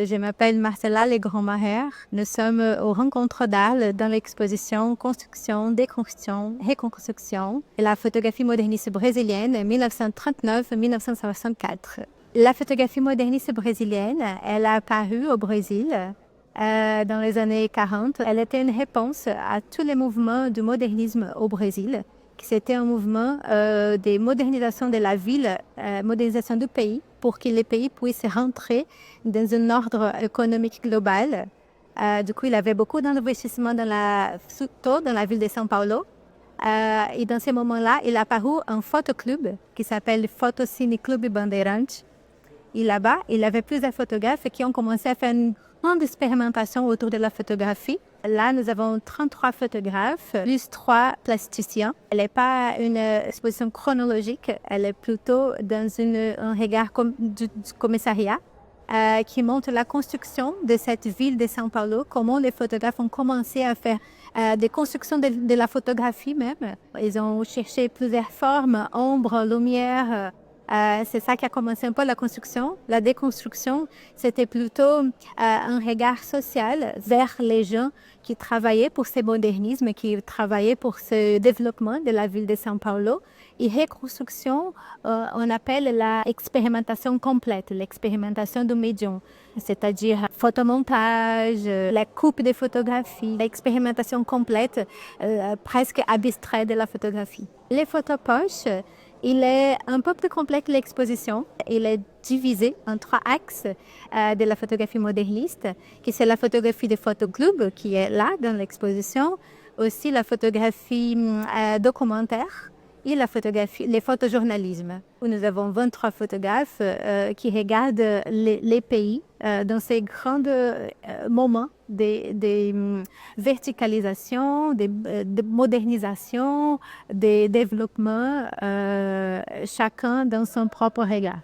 Je m'appelle Marcella Legrand-Maher. Nous sommes aux rencontres d'Arles dans l'exposition Construction, déconstruction, reconstruction et la photographie moderniste brésilienne 1939-1964. La photographie moderniste brésilienne, elle a apparu au Brésil dans les années 40. Elle était une réponse à tous les mouvements du modernisme au Brésil. C'était un mouvement de modernisation de la ville, modernisation du pays, pour que les pays puissent rentrer dans un ordre économique global. Du coup, il avait beaucoup d'investissements surtout dans la ville de São Paulo. Et dans ces moments-là, il a apparu un photoclub qui s'appelle Photocine Club Bandeirantes. Et là-bas, il y avait plusieurs photographes qui ont commencé à faire une grande expérimentation autour de la photographie. Là, nous avons 33 photographes, plus 3 plasticiens. Elle n'est pas une exposition chronologique, elle est plutôt dans un regard du commissariat qui montre la construction de cette ville de São Paulo, comment les photographes ont commencé à faire des constructions de la photographie même. Ils ont cherché plusieurs formes, ombre, lumière. C'est ça qui a commencé un peu la construction. La déconstruction, c'était plutôt un regard social vers les gens qui travaillaient pour ce modernisme, qui travaillaient pour ce développement de la ville de São Paulo. Et reconstruction, on appelle l'expérimentation complète, l'expérimentation du médium, c'est-à-dire photomontage, la coupe des photographies, l'expérimentation complète, presque abstraite de la photographie. Les photopoches, il est un peu plus complexe que l'exposition. Il est divisé en 3 axes de la photographie moderniste, qui c'est la photographie de photoclub, qui est là dans l'exposition, aussi la photographie documentaire et la photographie, les photojournalismes, où nous avons 23 photographes qui regardent les pays dans ces grands moments de verticalisation, de modernisation, de développement, chacun dans son propre regard.